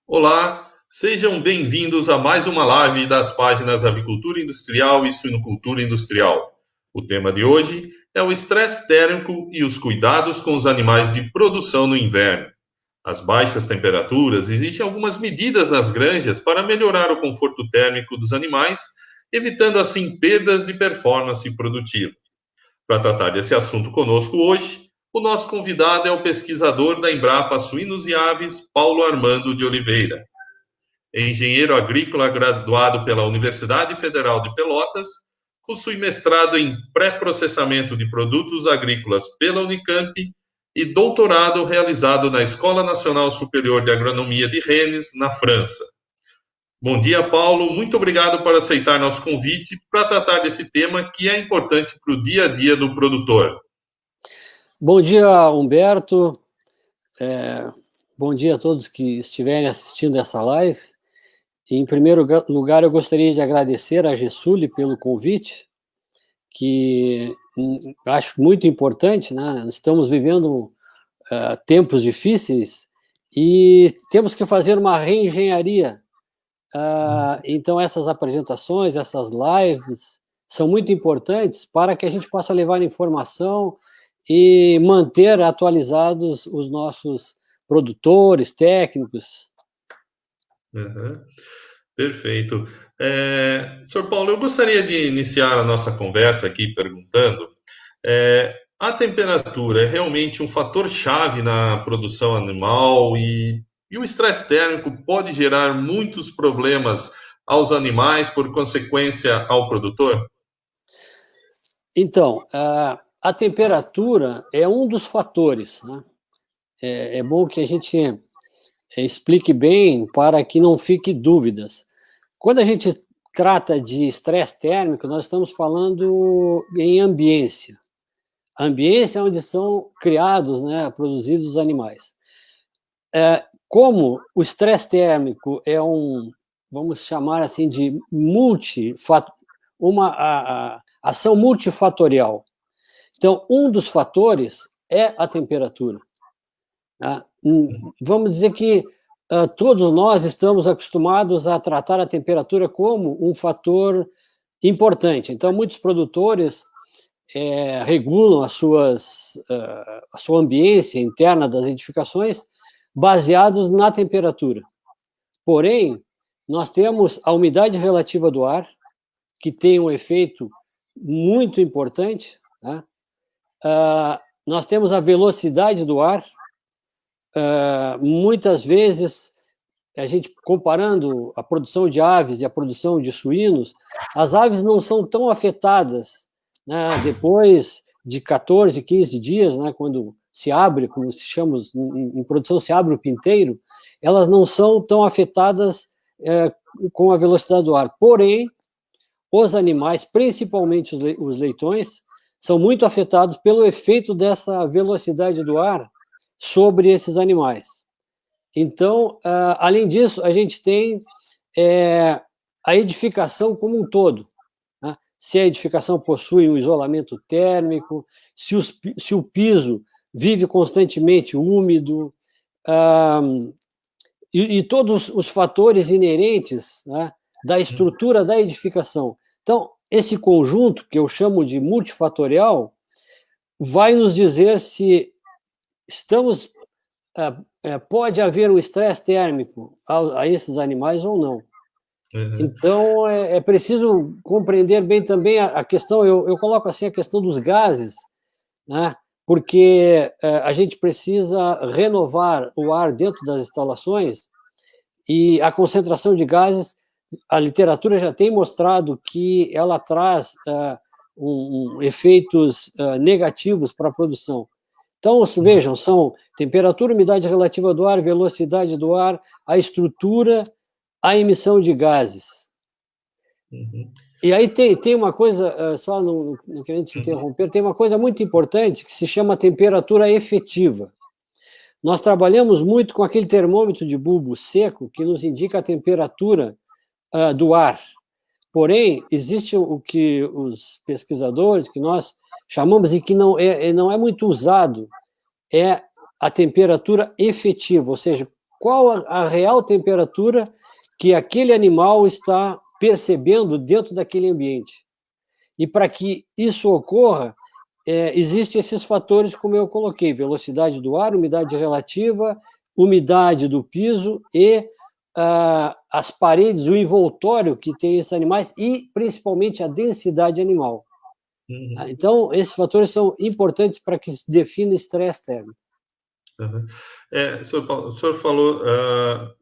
Olá, sejam bem-vindos a mais uma live das páginas Avicultura Industrial e Suinocultura Industrial. O tema de hoje é o estresse térmico e os cuidados com os animais de produção no inverno. As baixas temperaturas, existem algumas medidas nas granjas para melhorar o conforto térmico dos animais, evitando assim perdas de performance produtiva. Para tratar desse assunto conosco hoje, o nosso convidado é o pesquisador da Embrapa Suínos e Aves, Paulo Armando de Oliveira. Engenheiro agrícola graduado pela Universidade Federal de Pelotas, possui mestrado em pré-processamento de produtos agrícolas pela Unicamp e doutorado realizado na Escola Nacional Superior de Agronomia de Rennes, na França. Bom dia, Paulo. Muito obrigado por aceitar nosso convite para tratar desse tema que é importante para o dia a dia do produtor. Bom dia, Humberto. Bom dia a todos que estiverem assistindo essa live. Em primeiro lugar, eu gostaria de agradecer a Gesuli pelo convite, que acho muito importante, né? Estamos vivendo tempos difíceis e temos que fazer uma reengenharia. Então, essas apresentações, essas lives, são muito importantes para que a gente possa levar informação e manter atualizados os nossos produtores, técnicos. Uhum. Perfeito. Senhor Paulo, eu gostaria de iniciar a nossa conversa aqui perguntando: a temperatura é realmente um fator-chave na produção animal e o estresse térmico pode gerar muitos problemas aos animais, por consequência, ao produtor? Então, a temperatura é um dos fatores, né? É bom que a gente explique bem para que não fique dúvidas. Quando a gente trata de estresse térmico, nós estamos falando em ambiência. A ambiência é onde são criados, né, produzidos os animais. Como o estresse térmico é vamos chamar assim, de uma ação multifatorial. Então, um dos fatores é a temperatura. Tá? Vamos dizer que todos nós estamos acostumados a tratar a temperatura como um fator importante. Então, muitos produtores regulam a sua ambiência interna das edificações baseados na temperatura. Porém, nós temos a umidade relativa do ar, que tem um efeito muito importante, tá? Nós temos a velocidade do ar. Muitas vezes, a gente comparando a produção de aves e a produção de suínos, as aves não são tão afetadas, né, depois de 14, 15 dias, né, quando se abre, como se chama em produção, se abre o pinteiro, elas não são tão afetadas com a velocidade do ar. Porém, os animais, principalmente os leitões, são muito afetados pelo efeito dessa velocidade do ar sobre esses animais. Então, além disso, a gente tem a edificação como um todo, né? Se a edificação possui um isolamento térmico, se o piso vive constantemente úmido, e todos os fatores inerentes, né, da estrutura da edificação. Então, esse conjunto, que eu chamo de multifatorial, vai nos dizer se estamos pode haver um estresse térmico a esses animais ou não. Uhum. Então, é preciso compreender bem também a questão, eu coloco assim a questão dos gases, né? Porque a gente precisa renovar o ar dentro das instalações e a concentração de gases, a literatura já tem mostrado que ela traz efeitos negativos para a produção. Então, vejam, são temperatura, umidade relativa do ar, velocidade do ar, a estrutura, a emissão de gases. Uhum. E aí tem uma coisa, só não querendo te interromper, tem uma coisa muito importante que se chama temperatura efetiva. Nós trabalhamos muito com aquele termômetro de bulbo seco que nos indica a temperatura do ar. Porém, existe o que os pesquisadores, que nós chamamos e que não é muito usado, é a temperatura efetiva, ou seja, qual a real temperatura que aquele animal está percebendo dentro daquele ambiente. E para que isso ocorra, existem esses fatores, como eu coloquei: velocidade do ar, umidade relativa, umidade do piso e as paredes, o envoltório que tem esses animais e, principalmente, a densidade animal. Uhum. Então, esses fatores são importantes para que se defina estresse térmico. Uhum. O senhor falou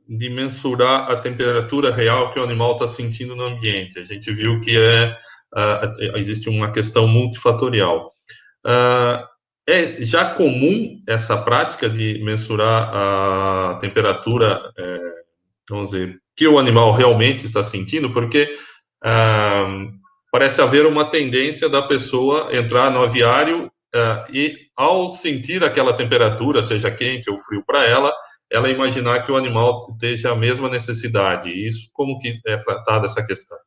de mensurar a temperatura real que o animal está sentindo no ambiente. A gente viu que existe uma questão multifatorial. É já comum essa prática de mensurar a temperatura, vamos dizer, que o animal realmente está sentindo, porque parece haver uma tendência da pessoa entrar no aviário e, ao sentir aquela temperatura, seja quente ou frio para ela imaginar que o animal esteja a mesma necessidade. Isso, como que é tratada essa questão?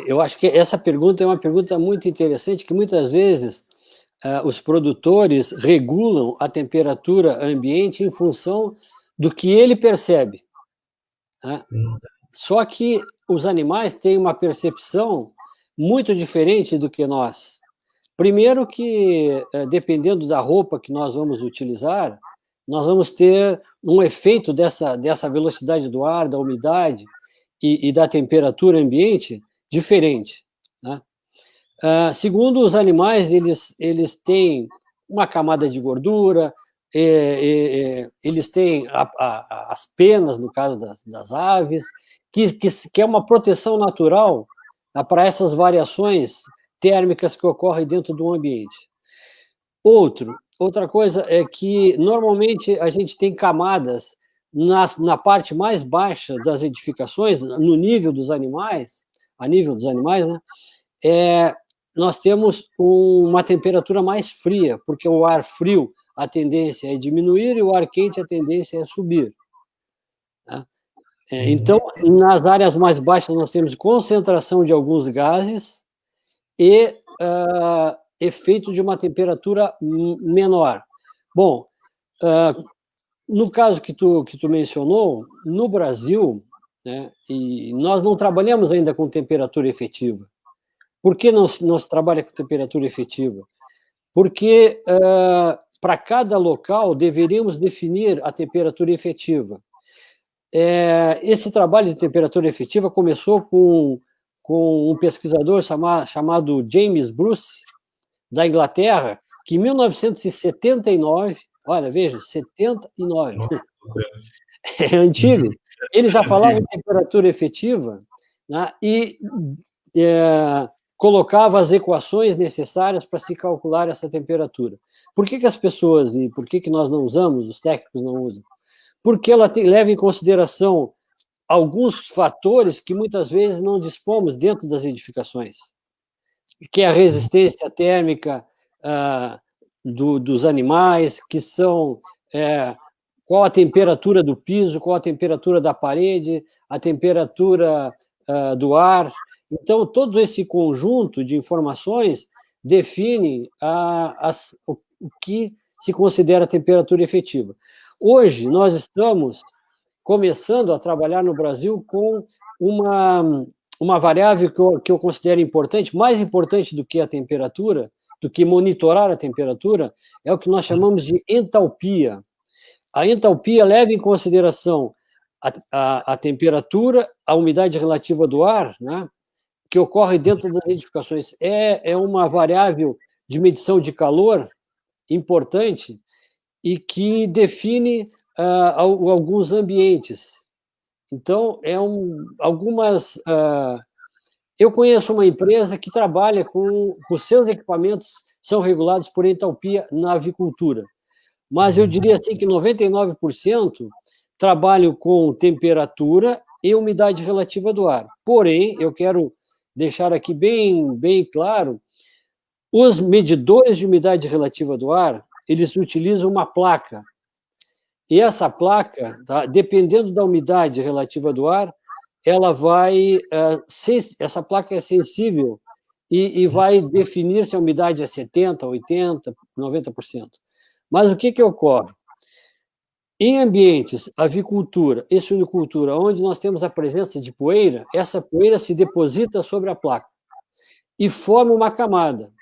Eu acho que essa pergunta é uma pergunta muito interessante, que muitas vezes os produtores regulam a temperatura ambiente em função do que ele percebe. Né? Só que os animais têm uma percepção muito diferente do que nós. Primeiro que, dependendo da roupa que nós vamos utilizar, nós vamos ter um efeito dessa velocidade do ar, da umidade e da temperatura ambiente diferente. Né? Segundo, os animais, eles têm uma camada de gordura, eles têm as penas, no caso das aves, que é uma proteção natural para essas variações térmicas que ocorrem dentro do ambiente. Outra coisa é que, normalmente, a gente tem camadas na parte mais baixa das edificações, no nível dos animais, a nível dos animais, né? Nós temos uma temperatura mais fria, porque o ar frio, a tendência é diminuir, e o ar quente, a tendência é subir. Né? Então, nas áreas mais baixas, nós temos concentração de alguns gases e efeito de uma temperatura menor. Bom, no caso que tu mencionou, no Brasil, né, e nós não trabalhamos ainda com temperatura efetiva. Por que não se trabalha com temperatura efetiva? Porque para cada local deveríamos definir a temperatura efetiva. Esse trabalho de temperatura efetiva começou com um pesquisador chamado James Bruce, da Inglaterra, que em 1979, olha, veja, 79, Nossa, é antigo, ele já falava em temperatura efetiva, né, e colocava as equações necessárias para se calcular essa temperatura. Por que as pessoas, e por que nós não usamos, os técnicos não usam? Porque ela leva em consideração alguns fatores que muitas vezes não dispomos dentro das edificações, que é a resistência térmica dos animais, que são qual a temperatura do piso, qual a temperatura da parede, a temperatura do ar. Então, todo esse conjunto de informações define o que se considera temperatura efetiva. Hoje, nós estamos começando a trabalhar no Brasil com uma variável que eu considero importante, mais importante do que a temperatura, do que monitorar a temperatura, é o que nós chamamos de entalpia. A entalpia leva em consideração a temperatura, a umidade relativa do ar, né, que ocorre dentro das edificações. É uma variável de medição de calor importante e que define alguns ambientes. Então, eu conheço uma empresa que trabalha com seus equipamentos, são regulados por entalpia na avicultura. Mas eu diria assim que 99% trabalham com temperatura e umidade relativa do ar. Porém, eu quero deixar aqui bem claro, os medidores de umidade relativa do ar, eles utilizam uma placa. E essa placa, tá, dependendo da umidade relativa do ar, ela vai... essa placa é sensível e vai definir se a umidade é 70%, 80%, 90%. Mas o que ocorre? Em ambientes, avicultura e suinocultura, onde nós temos a presença de poeira, essa poeira se deposita sobre a placa e forma uma camada.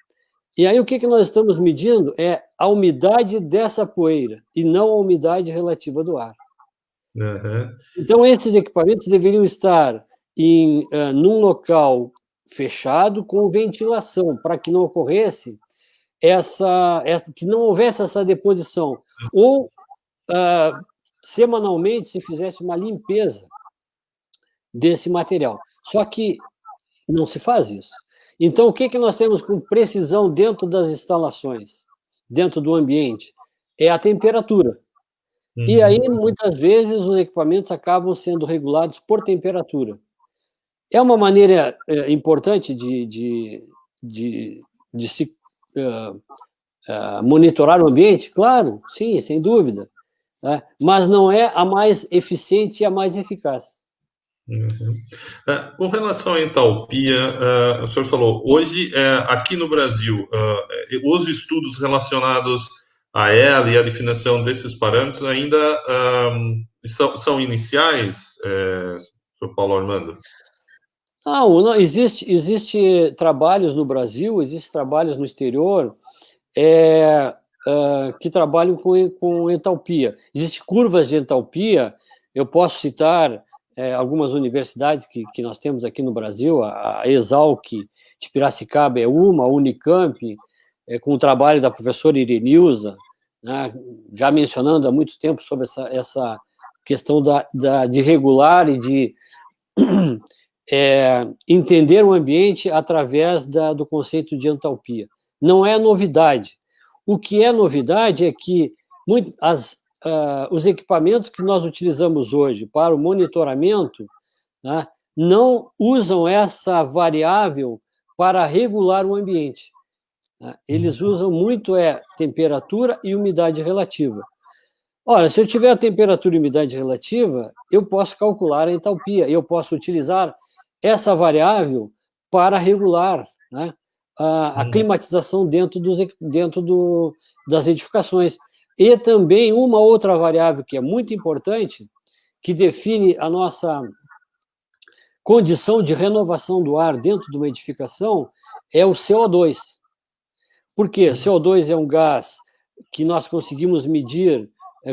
E aí o que nós estamos medindo é a umidade dessa poeira e não a umidade relativa do ar. Uhum. Então, esses equipamentos deveriam estar num local fechado com ventilação, para que não ocorresse que não houvesse essa deposição. Ou, semanalmente, se fizesse uma limpeza desse material. Só que não se faz isso. Então, o que nós temos com precisão dentro das instalações, dentro do ambiente? É a temperatura. E aí, muitas vezes, os equipamentos acabam sendo regulados por temperatura. É uma maneira importante de se monitorar o ambiente? Claro, sim, sem dúvida. Né? Mas não é a mais eficiente e a mais eficaz. Uhum. Com relação à entalpia, o senhor falou, hoje, aqui no Brasil, os estudos relacionados a ela e a definição desses parâmetros ainda são iniciais, senhor Paulo Armando? Não, existe trabalhos no Brasil, existem trabalhos no exterior que trabalham com entalpia. Existem curvas de entalpia, eu posso citar algumas universidades que nós temos aqui no Brasil, a Exalc de Piracicaba é uma, a Unicamp, com o trabalho da professora Irenilza, né, já mencionando há muito tempo sobre essa questão de regular e de entender o ambiente através do conceito de entalpia. Não é novidade. O que é novidade é que os equipamentos que nós utilizamos hoje para o monitoramento, né, não usam essa variável para regular o ambiente. Né? Eles usam muito temperatura e umidade relativa. Ora, se eu tiver a temperatura e umidade relativa, eu posso calcular a entalpia, eu posso utilizar essa variável para regular, né, a climatização dentro das edificações. E também uma outra variável que é muito importante, que define a nossa condição de renovação do ar dentro de uma edificação, é o CO2. Por quê? CO2 é um gás que nós conseguimos medir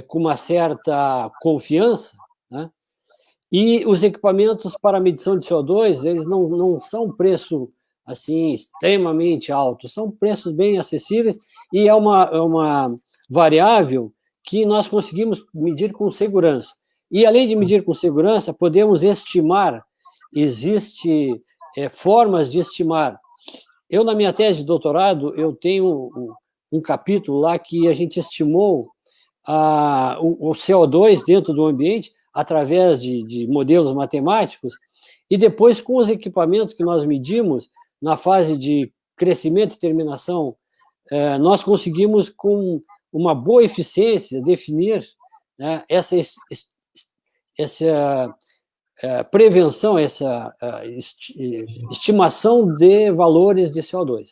com uma certa confiança, né? E os equipamentos para medição de CO2, eles não são preço assim extremamente alto, são preços bem acessíveis e é uma variável que nós conseguimos medir com segurança. E além de medir com segurança, podemos estimar, existe formas de estimar. Eu, na minha tese de doutorado, eu tenho um capítulo lá que a gente estimou o CO2 dentro do ambiente através de modelos matemáticos, e depois, com os equipamentos que nós medimos, na fase de crescimento e terminação, nós conseguimos, com uma boa eficiência, definir, né, essa prevenção, essa estimação de valores de CO2.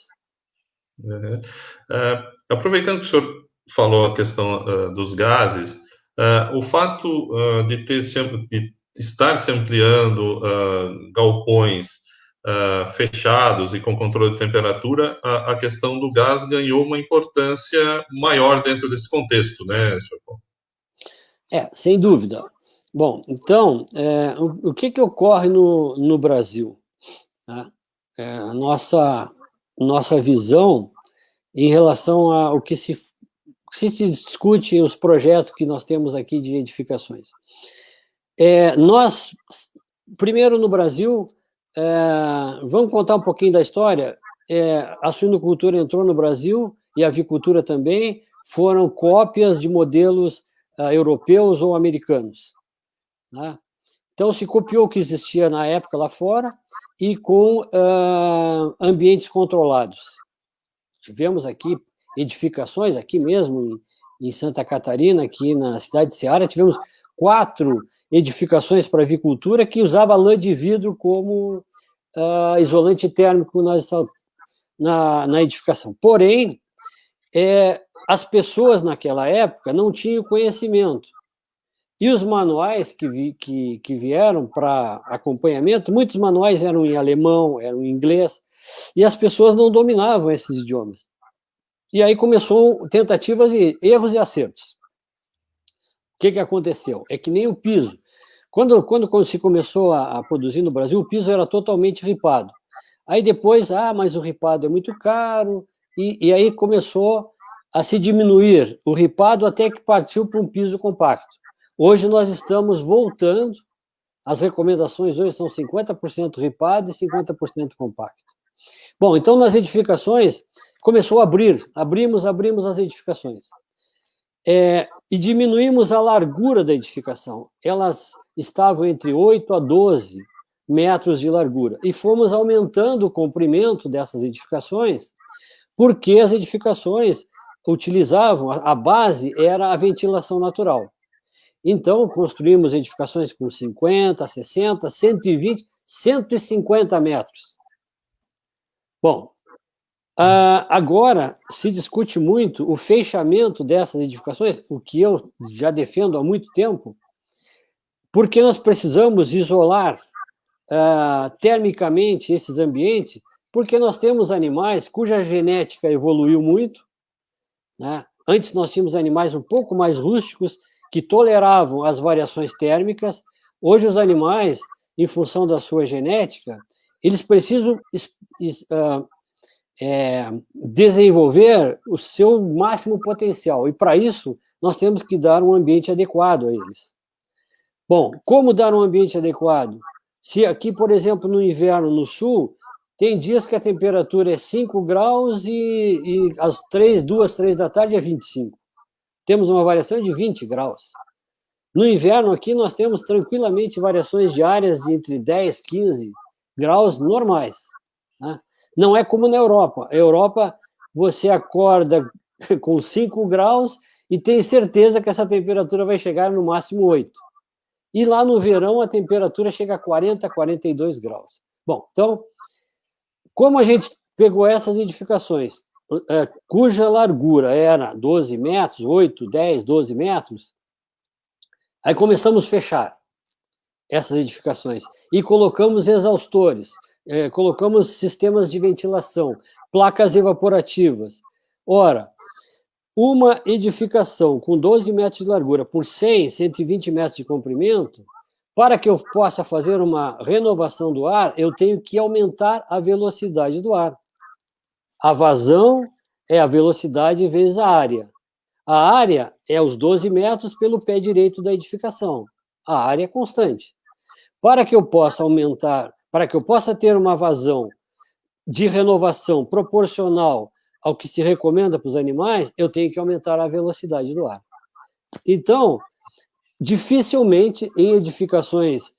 Aproveitando que o senhor falou a questão dos gases, o fato de estar se ampliando galpões fechados e com controle de temperatura, a questão do gás ganhou uma importância maior dentro desse contexto, né, senhor Paulo? Sem dúvida. Bom, então, o que ocorre no Brasil? A nossa visão em relação ao que se discute os projetos que nós temos aqui de edificações. Nós, primeiro no Brasil, vamos contar um pouquinho da história. A suinocultura entrou no Brasil e a avicultura também, foram cópias de modelos europeus ou americanos. Né? Então, se copiou o que existia na época lá fora e com ambientes controlados. Tivemos aqui edificações, aqui mesmo em Santa Catarina, aqui na cidade de Ceará, tivemos 4 edificações para avicultura que usava lã de vidro como isolante térmico na edificação. Porém, as pessoas naquela época não tinham conhecimento E os manuais que vieram para acompanhamento, muitos manuais eram em alemão, eram em inglês, e as pessoas não dominavam esses idiomas. E aí começou tentativas e erros e acertos. O que aconteceu? É que nem o piso. Quando se começou a produzir no Brasil, o piso era totalmente ripado. Aí depois, mas o ripado é muito caro, e aí começou a se diminuir o ripado até que partiu para um piso compacto. Hoje nós estamos voltando, as recomendações hoje são 50% ripado e 50% compacto. Bom, então nas edificações começou a abrimos as edificações. E diminuímos a largura da edificação. Elas estavam entre 8 a 12 metros de largura. E fomos aumentando o comprimento dessas edificações, porque as edificações utilizavam, a base era a ventilação natural. Então, construímos edificações com 50, 60, 120, 150 metros. Bom, agora se discute muito o fechamento dessas edificações, o que eu já defendo há muito tempo, porque nós precisamos isolar termicamente esses ambientes, porque nós temos animais cuja genética evoluiu muito, né? Antes nós tínhamos animais um pouco mais rústicos, que toleravam as variações térmicas. Hoje os animais, em função da sua genética, eles precisam desenvolver o seu máximo potencial, e para isso nós temos que dar um ambiente adequado a eles. Bom, como dar um ambiente adequado? Se aqui, por exemplo, no inverno no sul, tem dias que a temperatura é 5 graus e às 2, 3 da tarde é 25. Temos uma variação de 20 graus. No inverno aqui nós temos tranquilamente variações diárias de entre 10, 15 graus normais, né? Não é como na Europa. A Europa, você acorda com 5 graus e tem certeza que essa temperatura vai chegar no máximo 8. E lá no verão a temperatura chega a 40, 42 graus. Bom, então, como a gente pegou essas edificações, cuja largura era 12 metros, 8, 10, 12 metros, aí começamos a fechar essas edificações e colocamos exaustores, colocamos sistemas de ventilação, placas evaporativas. Ora, uma edificação com 12 metros de largura por 100, 120 metros de comprimento, para que eu possa fazer uma renovação do ar, eu tenho que aumentar a velocidade do ar. A vazão é a velocidade vezes a área. A área é os 12 metros pelo pé direito da edificação. A área é constante. Para que eu possa aumentar, para que eu possa ter uma vazão de renovação proporcional ao que se recomenda para os animais, eu tenho que aumentar a velocidade do ar. Então, dificilmente em edificações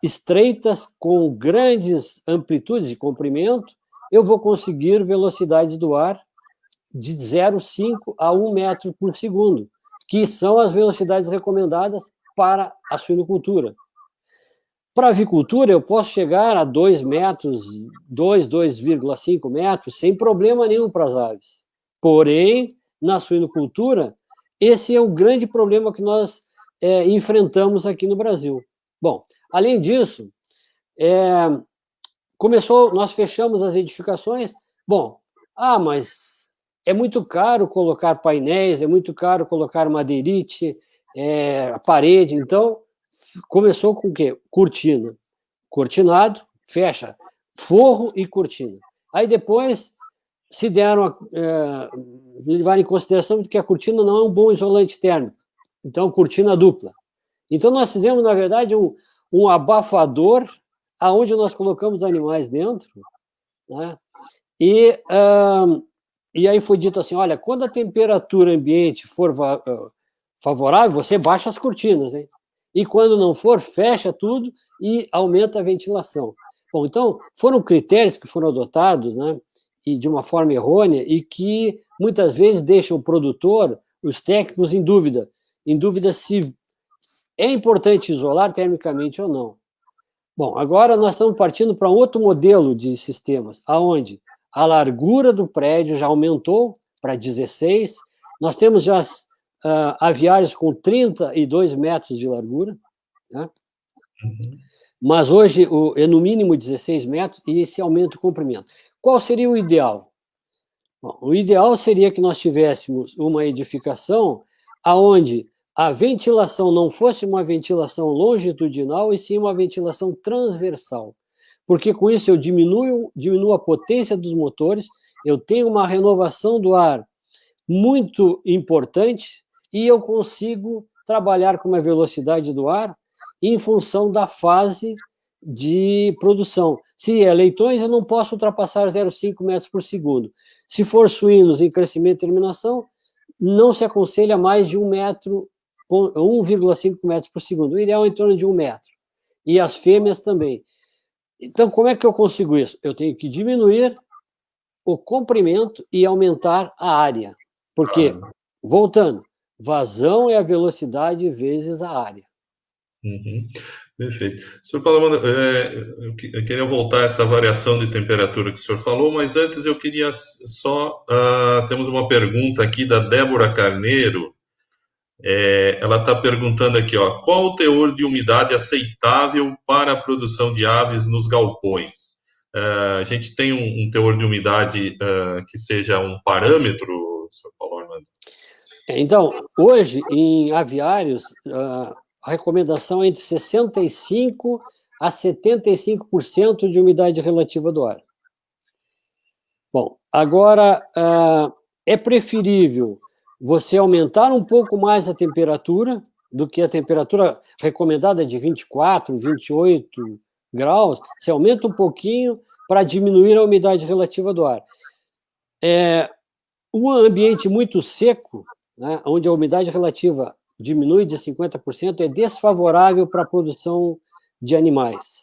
estreitas, com grandes amplitudes de comprimento, eu vou conseguir velocidades do ar de 0,5 a 1 metro por segundo, que são as velocidades recomendadas para a suinocultura. Para a avicultura, eu posso chegar a 2 metros, 2,5 metros, sem problema nenhum para as aves. Porém, na suinocultura, esse é o grande problema que nós enfrentamos aqui no Brasil. Bom, além disso, nós fechamos as edificações. Bom, mas é muito caro colocar painéis, é muito caro colocar madeirite, parede. Então, começou com o quê? Cortina. Cortinado, fecha, forro e cortina. Aí depois se deram levar em consideração que a cortina não é um bom isolante térmico. Então, cortina dupla. Então, nós fizemos, na verdade, um abafador aonde nós colocamos animais dentro, né? E aí foi dito assim, olha, quando a temperatura ambiente for favorável, você baixa as cortinas, hein? E quando não for, fecha tudo e aumenta a ventilação. Bom, então, foram critérios que foram adotados, né, e de uma forma errônea, e que muitas vezes deixam o produtor, os técnicos, em dúvida se é importante isolar termicamente ou não. Bom, agora nós estamos partindo para um outro modelo de sistemas, aonde a largura do prédio já aumentou para 16, nós temos já aviários com 32 metros de largura, né? Uhum. Mas hoje é no mínimo 16 metros e esse aumenta o comprimento. Qual seria o ideal? Bom, o ideal seria que nós tivéssemos uma edificação onde a ventilação não fosse uma ventilação longitudinal, e sim uma ventilação transversal, porque com isso eu diminuo a potência dos motores, eu tenho uma renovação do ar muito importante e eu consigo trabalhar com uma velocidade do ar em função da fase de produção. Se é leitões, eu não posso ultrapassar 0,5 metros por segundo. Se for suínos em crescimento e terminação, não se aconselha mais de 1,5 metros por segundo. O ideal é em torno de 1 metro. E as fêmeas também. Então, como é que eu consigo isso? Eu tenho que diminuir o comprimento e aumentar a área. Porque, voltando, vazão é a velocidade vezes a área. Uhum. Perfeito. Senhor Palamano, eu queria voltar a essa variação de temperatura que o senhor falou, mas antes eu queria só... temos uma pergunta aqui da Débora Carneiro. Ela está perguntando aqui, ó, qual o teor de umidade aceitável para a produção de aves nos galpões? A gente tem um teor de umidade que seja um parâmetro, senhor Paulo Armando? Então, hoje, em aviários, a recomendação é entre 65% a 75% de umidade relativa do ar. Bom, agora, é preferível você aumentar um pouco mais a temperatura do que a temperatura recomendada de 24, 28 graus. Você aumenta um pouquinho para diminuir a umidade relativa do ar. Um ambiente muito seco, né, onde a umidade relativa diminui de 50%, é desfavorável para a produção de animais.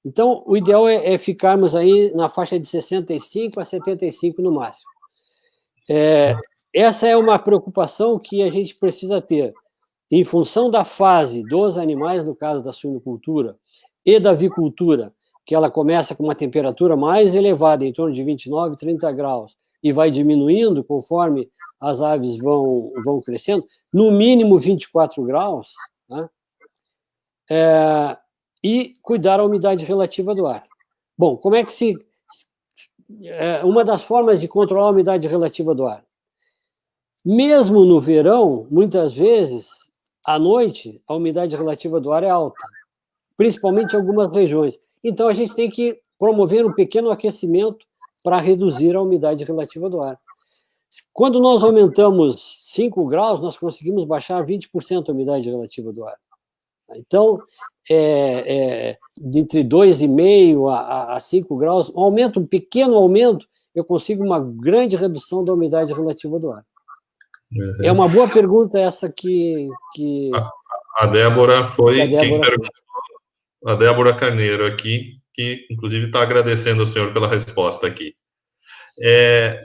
Então, o ideal é ficarmos aí na faixa de 65 a 75 no máximo. Essa é uma preocupação que a gente precisa ter em função da fase dos animais, no caso da suinocultura, e da avicultura, que ela começa com uma temperatura mais elevada, em torno de 29, 30 graus, e vai diminuindo conforme as aves vão crescendo, no mínimo 24 graus, né? E cuidar da umidade relativa do ar. Bom, como é que uma das formas de controlar a umidade relativa do ar. Mesmo no verão, muitas vezes, à noite, a umidade relativa do ar é alta, principalmente em algumas regiões. Então, a gente tem que promover um pequeno aquecimento para reduzir a umidade relativa do ar. Quando nós aumentamos 5 graus, nós conseguimos baixar 20% a umidade relativa do ar. Então, entre 2,5 a 5 graus, um pequeno aumento, eu consigo uma grande redução da umidade relativa do ar. Uhum. É uma boa pergunta essa que a Débora foi quem perguntou, a Débora Carneiro aqui, que inclusive está agradecendo ao senhor pela resposta aqui.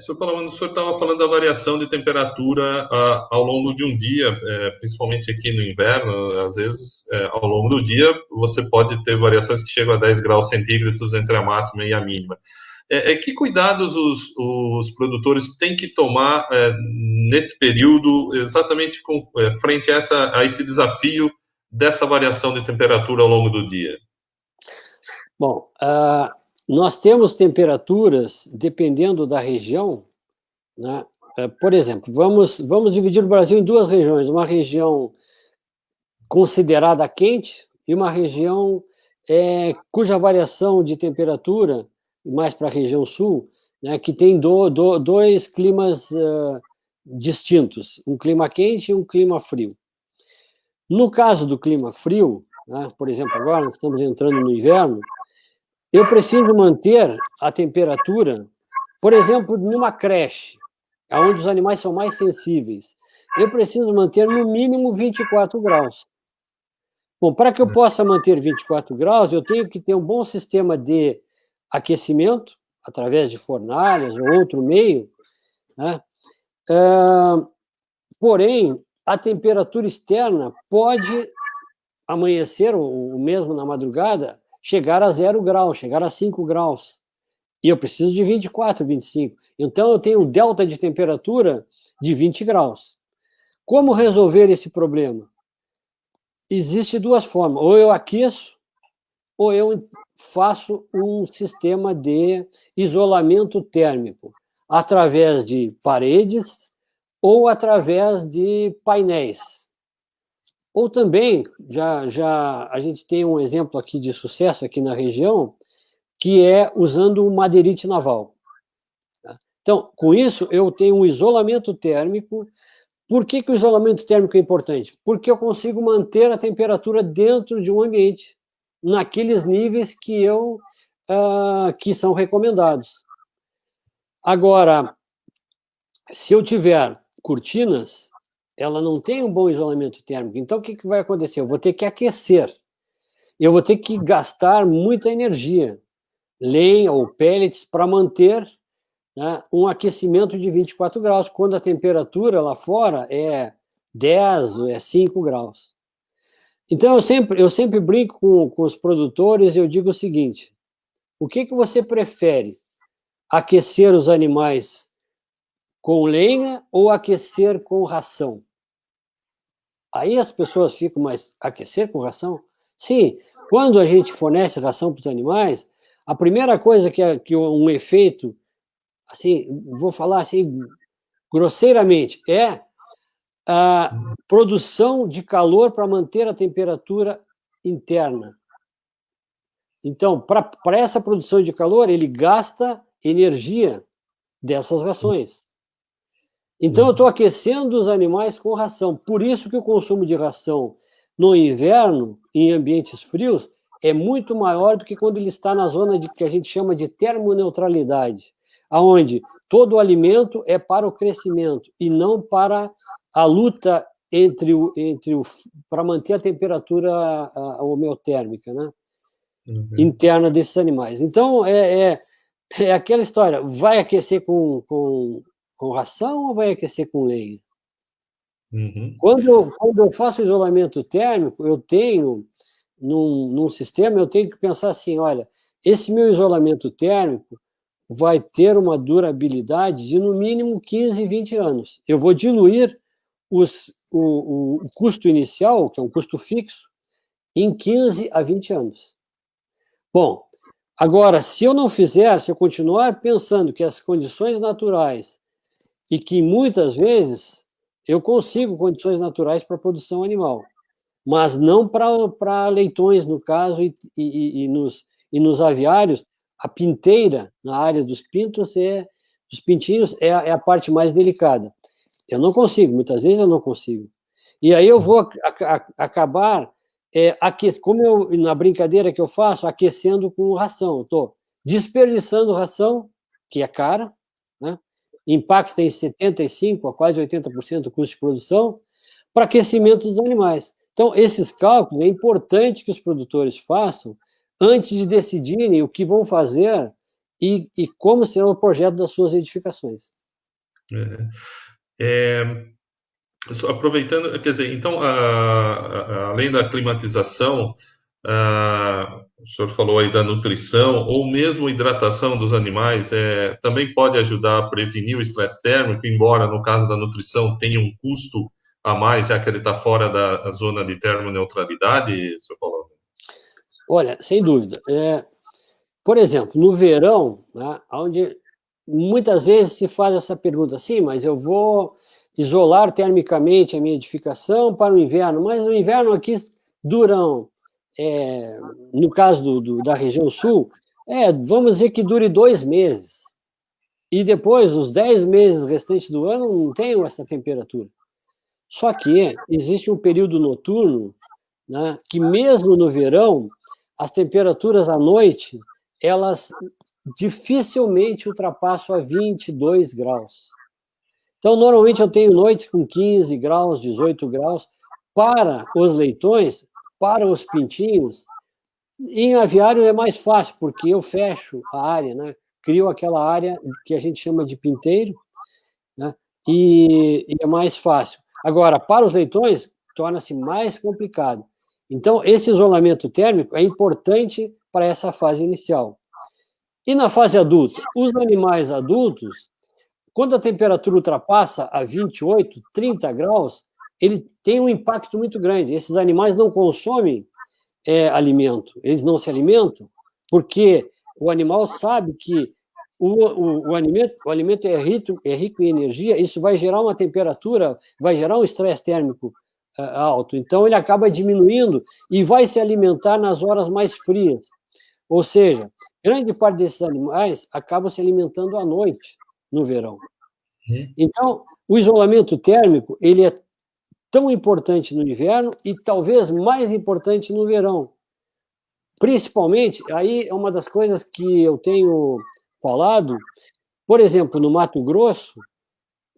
Senhor Palamano, o senhor estava falando da variação de temperatura ao longo de um dia, principalmente aqui no inverno, às vezes, ao longo do dia, você pode ter variações que chegam a 10 graus centígrados entre a máxima e a mínima. Que cuidados os produtores têm que tomar neste período, exatamente frente a esse desafio dessa variação de temperatura ao longo do dia? Bom, nós temos temperaturas, dependendo da região, né? Por exemplo, vamos dividir o Brasil em duas regiões, uma região considerada quente e uma região cuja variação de temperatura, mais para a região sul, né, que tem dois climas distintos, um clima quente e um clima frio. No caso do clima frio, né, por exemplo, agora nós estamos entrando no inverno, eu preciso manter a temperatura, por exemplo, numa creche, onde os animais são mais sensíveis, eu preciso manter no mínimo 24 graus. Bom, para que eu possa manter 24 graus, eu tenho que ter um bom sistema de aquecimento, através de fornalhas ou outro meio, né? Porém, a temperatura externa pode amanhecer, ou mesmo na madrugada, chegar a 0 graus, chegar a 5 graus. E eu preciso de 24, 25. Então, eu tenho um delta de temperatura de 20 graus. Como resolver esse problema? Existem duas formas. Ou eu aqueço, ou eu faço um sistema de isolamento térmico através de paredes ou através de painéis. Ou também, já a gente tem um exemplo aqui de sucesso aqui na região, que é usando o madeirite naval. Então, com isso, eu tenho um isolamento térmico. Por que o isolamento térmico é importante? Porque eu consigo manter a temperatura dentro de um ambiente, naqueles níveis que são recomendados. Agora, se eu tiver cortinas, ela não tem um bom isolamento térmico. Então, o que vai acontecer? Eu vou ter que aquecer. Eu vou ter que gastar muita energia, lenha ou pellets, para manter, né, um aquecimento de 24 graus, quando a temperatura lá fora é 10, é 5 graus. Então, eu sempre brinco com os produtores e eu digo o seguinte: o que você prefere? Aquecer os animais com lenha ou aquecer com ração? Aí as pessoas ficam, mas aquecer com ração? Sim, quando a gente fornece ração para os animais, a primeira coisa que um efeito, assim, vou falar assim grosseiramente, é a produção de calor para manter a temperatura interna. Então, para essa produção de calor, ele gasta energia dessas rações. Então, eu estou aquecendo os animais com ração. Por isso que o consumo de ração no inverno, em ambientes frios, é muito maior do que quando ele está na zona que a gente chama de termoneutralidade, onde todo o alimento é para o crescimento e não para a luta para manter a temperatura homeotérmica, né? Interna desses animais. Então, é aquela história: vai aquecer com ração ou vai aquecer com lenha? Quando eu faço isolamento térmico, eu tenho, num sistema, eu tenho que pensar assim: olha, esse meu isolamento térmico vai ter uma durabilidade de, no mínimo, 15, 20 anos. Eu vou diluir o custo inicial, que é um custo fixo, em 15 a 20 anos. Bom, agora, se eu não fizer, se eu continuar pensando que as condições naturais, e que muitas vezes eu consigo condições naturais para a produção animal, mas não para leitões, no caso, e nos aviários, a pinteira, na área dos pintos, dos pintinhos, é a parte mais delicada. Eu não consigo, muitas vezes eu não consigo. E aí eu vou acabar, como na brincadeira que eu faço, aquecendo com ração. Estou desperdiçando ração, que é cara, né? Impacta em 75% a quase 80% do custo de produção, para aquecimento dos animais. Então, esses cálculos é importante que os produtores façam antes de decidirem o que vão fazer e como será o projeto das suas edificações. Aproveitando, quer dizer, então, além da climatização, o senhor falou aí da nutrição, ou mesmo hidratação dos animais, também pode ajudar a prevenir o estresse térmico, embora no caso da nutrição tenha um custo a mais, já que ele está fora da zona de termoneutralidade, senhor Paulo? Olha, sem dúvida. Por exemplo, no verão, né, onde muitas vezes se faz essa pergunta: sim, mas eu vou isolar termicamente a minha edificação para o inverno, mas o inverno aqui duram, no caso da região sul, vamos dizer que dure 2 meses. E depois, os 10 meses restantes do ano, não tem essa temperatura. Só que existe um período noturno, né, que mesmo no verão, as temperaturas à noite, elas dificilmente ultrapassam a 22 graus. Então, normalmente eu tenho noites com 15 graus, 18 graus, para os leitões, para os pintinhos. Em aviário é mais fácil, porque eu fecho a área, né? Crio aquela área que a gente chama de pinteiro, né? E é mais fácil. Agora, para os leitões, torna-se mais complicado. Então, esse isolamento térmico é importante para essa fase inicial. E na fase adulta? Os animais adultos, quando a temperatura ultrapassa a 28, 30 graus, ele tem um impacto muito grande. Esses animais não consomem alimento, eles não se alimentam, porque o animal sabe que o alimento é rico em energia, isso vai gerar uma temperatura, vai gerar um estresse térmico alto. Então, ele acaba diminuindo e vai se alimentar nas horas mais frias. Ou seja, grande parte desses animais acabam se alimentando à noite, no verão. Então, o isolamento térmico, ele é tão importante no inverno e talvez mais importante no verão. Principalmente, aí é uma das coisas que eu tenho falado, por exemplo, no Mato Grosso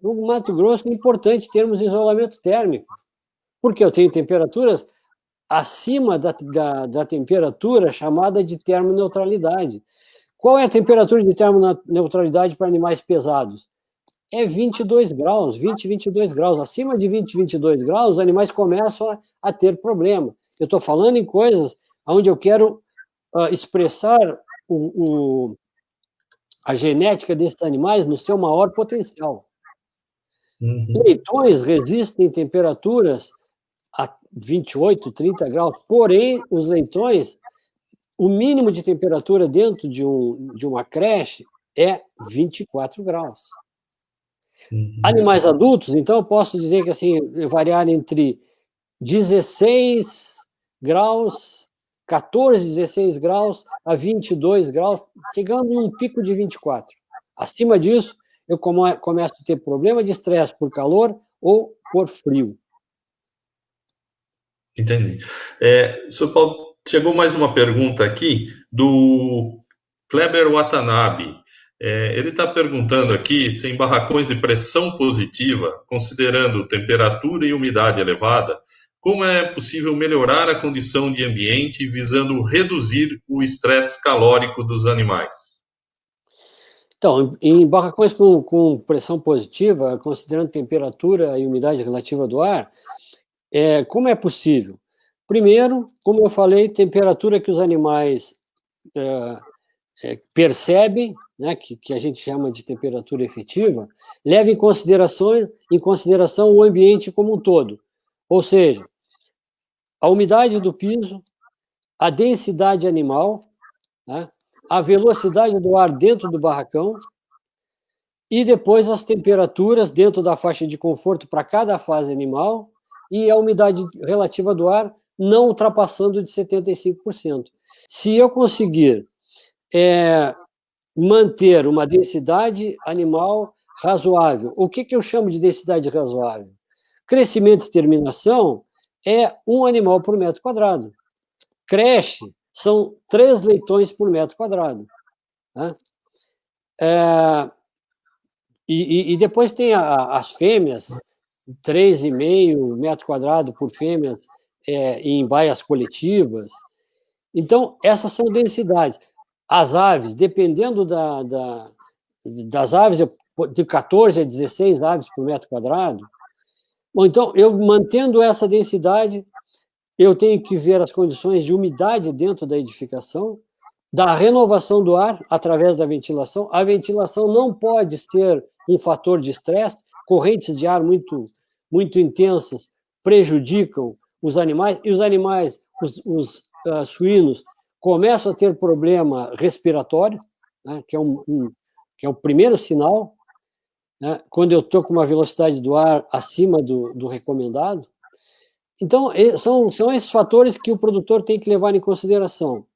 é importante termos isolamento térmico, porque eu tenho temperaturas acima da temperatura chamada de termoneutralidade. Qual é a temperatura de termoneutralidade para animais pesados? É 22 graus, 20, 22 graus. Acima de 20, 22 graus, os animais começam a ter problema. Eu estou falando em coisas onde eu quero expressar a genética desses animais no seu maior potencial. Leitões resistem temperaturas a 28, 30 graus, porém, os leitões, o mínimo de temperatura dentro de uma creche é 24 graus. Animais adultos, então, eu posso dizer que, assim, variar entre 16 graus, 14, 16 graus a 22 graus, chegando em um pico de 24. Acima disso, eu começo a ter problema de estresse por calor ou por frio. Entendi. Sr. Paulo, chegou mais uma pergunta aqui do Kleber Watanabe. Ele está perguntando aqui se em barracões de pressão positiva, considerando temperatura e umidade elevada, como é possível melhorar a condição de ambiente visando reduzir o estresse calórico dos animais? Então, em barracões com pressão positiva, considerando temperatura e umidade relativa do ar, como é possível? Primeiro, como eu falei, temperatura que os animais percebem, né, que a gente chama de temperatura efetiva, leva em consideração o ambiente como um todo. Ou seja, a umidade do piso, a densidade animal, né, a velocidade do ar dentro do barracão e depois as temperaturas dentro da faixa de conforto para cada fase animal e a umidade relativa do ar não ultrapassando de 75%. Se eu conseguir manter uma densidade animal razoável, o que eu chamo de densidade razoável? Crescimento e terminação é 1 animal por metro quadrado. Creche são 3 leitões por metro quadrado. Né? E depois tem as fêmeas, 3,5 metro quadrado por fêmeas em baias coletivas. Então, essas são densidades. As aves, dependendo das aves, de 14 a 16 aves por metro quadrado. Bom, então, eu mantendo essa densidade, eu tenho que ver as condições de umidade dentro da edificação, da renovação do ar através da ventilação. A ventilação não pode ser um fator de estresse, correntes de ar muito, muito intensas prejudicam os animais, e os animais, os suínos, começam a ter problema respiratório, né, que é o primeiro sinal, né, quando eu estou com uma velocidade do ar acima do recomendado. Então, são esses fatores que o produtor tem que levar em consideração.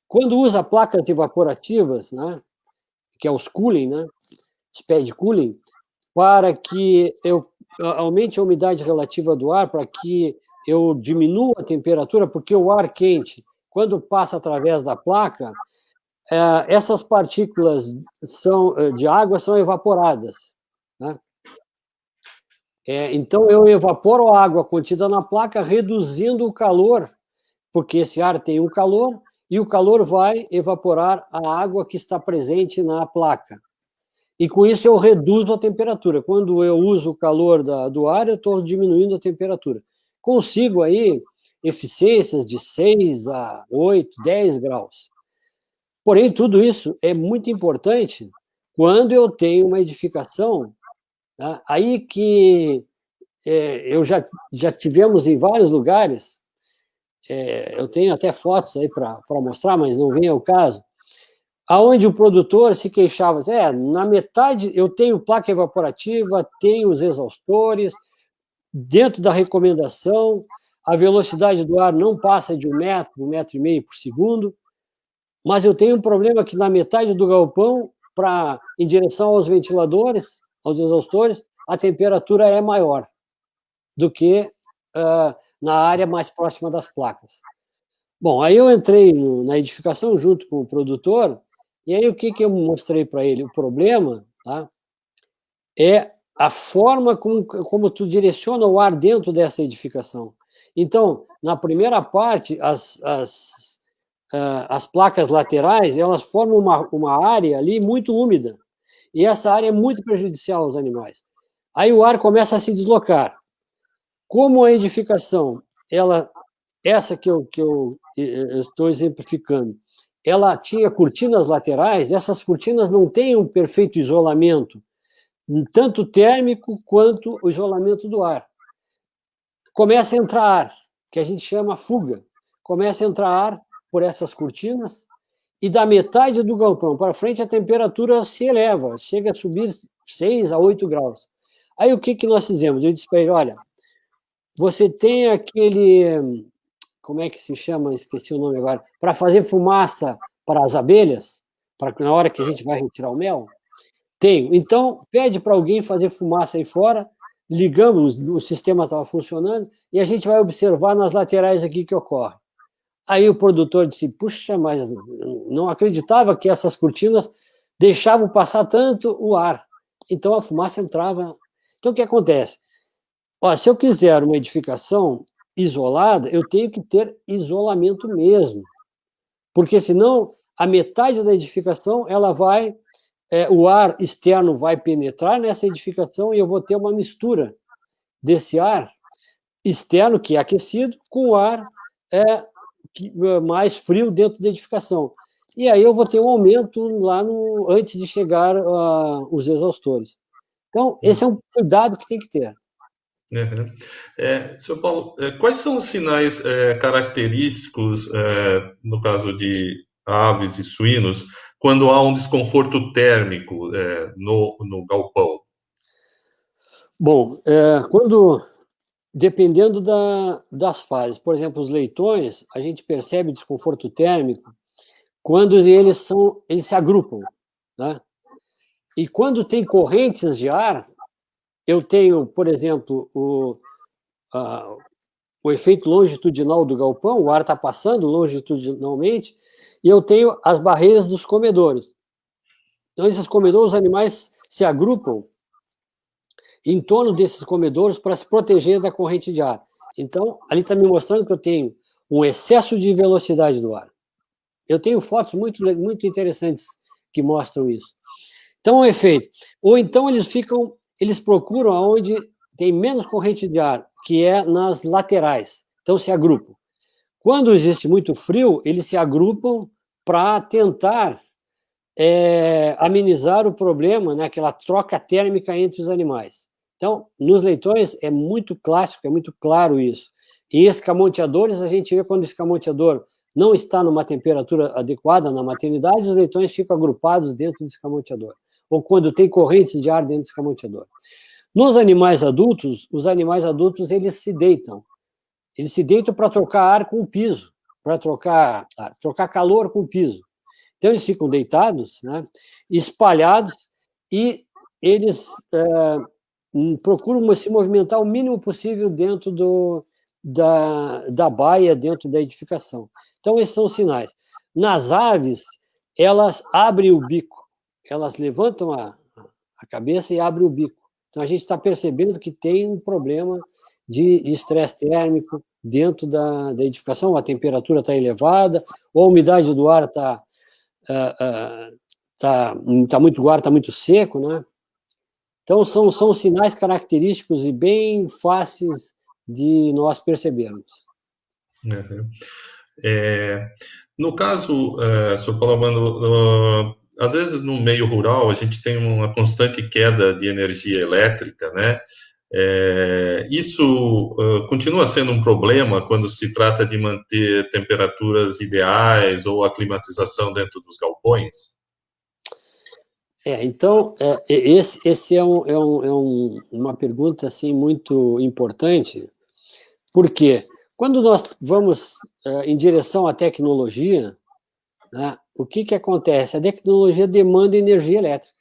Quando usa placas evaporativas, né, que é os cooling, né, os pad cooling, para que eu aumente a umidade relativa do ar, para que eu diminua a temperatura, porque o ar quente, quando passa através da placa, essas partículas de água são evaporadas. Né? Então, eu evaporo a água contida na placa, reduzindo o calor, porque esse ar tem um calor, e o calor vai evaporar a água que está presente na placa. E com isso eu reduzo a temperatura. Quando eu uso o calor do ar, eu estou diminuindo a temperatura. Consigo aí eficiências de 6 a 8, 10 graus. Porém, tudo isso é muito importante quando eu tenho uma edificação, tá? Aí que eu já tivemos em vários lugares, eu tenho até fotos aí para mostrar, mas não vem ao caso, aonde o produtor se queixava, na metade eu tenho placa evaporativa, tenho os exaustores, dentro da recomendação, a velocidade do ar não passa de 1 metro e meio por segundo, mas eu tenho um problema que na metade do galpão, em direção aos ventiladores, aos exaustores, a temperatura é maior do que na área mais próxima das placas. Bom, aí eu entrei na edificação junto com o produtor, e aí o que eu mostrei para ele? O problema, tá, é a forma como tu direciona o ar dentro dessa edificação. Então, na primeira parte, as placas laterais, elas formam uma área ali muito úmida, e essa área é muito prejudicial aos animais. Aí o ar começa a se deslocar. Como a edificação, essa que eu estou exemplificando, ela tinha cortinas laterais, essas cortinas não têm um perfeito isolamento, tanto térmico quanto o isolamento do ar. Começa a entrar ar, que a gente chama fuga. Começa a entrar ar por essas cortinas, e da metade do galpão para frente a temperatura se eleva, chega a subir 6 a 8 graus. Aí o que nós fizemos? Eu disse para ele, olha, você tem aquele, como é que se chama? Esqueci o nome agora, para fazer fumaça para as abelhas, para na hora que a gente vai retirar o mel? Tenho. Então, pede para alguém fazer fumaça aí fora, ligamos, o sistema estava funcionando, e a gente vai observar nas laterais aqui que ocorre. Aí o produtor disse, puxa, mas não acreditava que essas cortinas deixavam passar tanto o ar. Então a fumaça entrava. Então o que acontece? Se eu quiser uma edificação isolada, eu tenho que ter isolamento mesmo. Porque senão a metade da edificação, o ar externo vai penetrar nessa edificação e eu vou ter uma mistura desse ar externo, que é aquecido, com o ar mais frio dentro da edificação. E aí eu vou ter um aumento lá antes de chegar os exaustores. Então, esse é um cuidado que tem que ter. Uhum. Sr. Paulo, quais são os sinais característicos, no caso de aves e suínos, quando há um desconforto térmico no galpão? Bom, dependendo das fases, por exemplo, os leitões, a gente percebe desconforto térmico quando eles se agrupam, né? E quando tem correntes de ar, eu tenho, por exemplo, o efeito longitudinal do galpão, o ar está passando longitudinalmente, e eu tenho as barreiras dos comedores. Então, esses comedores, os animais se agrupam em torno desses comedores para se proteger da corrente de ar. Então, ali está me mostrando que eu tenho um excesso de velocidade do ar. Eu tenho fotos muito, muito interessantes que mostram isso. Então, o efeito. Ou então eles procuram onde tem menos corrente de ar, que é nas laterais. Então, se agrupam. Quando existe muito frio, eles se agrupam para tentar amenizar o problema, né, aquela troca térmica entre os animais. Então, nos leitões é muito clássico, é muito claro isso. Em escamoteadores, a gente vê quando o escamoteador não está numa temperatura adequada na maternidade, os leitões ficam agrupados dentro do escamoteador. Ou quando tem correntes de ar dentro do escamoteador. Nos animais adultos, os animais adultos, eles se deitam. Eles se deitam para trocar ar com o piso, para trocar calor com o piso. Então, eles ficam deitados, né, espalhados, e eles procuram se movimentar o mínimo possível dentro da baia, dentro da edificação. Então, esses são os sinais. Nas aves, elas abrem o bico, elas levantam a cabeça e abrem o bico. Então, a gente está percebendo que tem um problema de estresse térmico dentro da edificação, a temperatura está elevada, ou a umidade do ar está muito, o ar está muito seco, né? Então, são sinais característicos e bem fáceis de nós percebermos. Uhum. No caso, Sr. Paulo, às vezes no meio rural a gente tem uma constante queda de energia elétrica, né? Isso continua sendo um problema quando se trata de manter temperaturas ideais ou a climatização dentro dos galpões? Então, esse uma pergunta assim, muito importante, porque quando nós vamos em direção à tecnologia, né, o que acontece? A tecnologia demanda energia elétrica.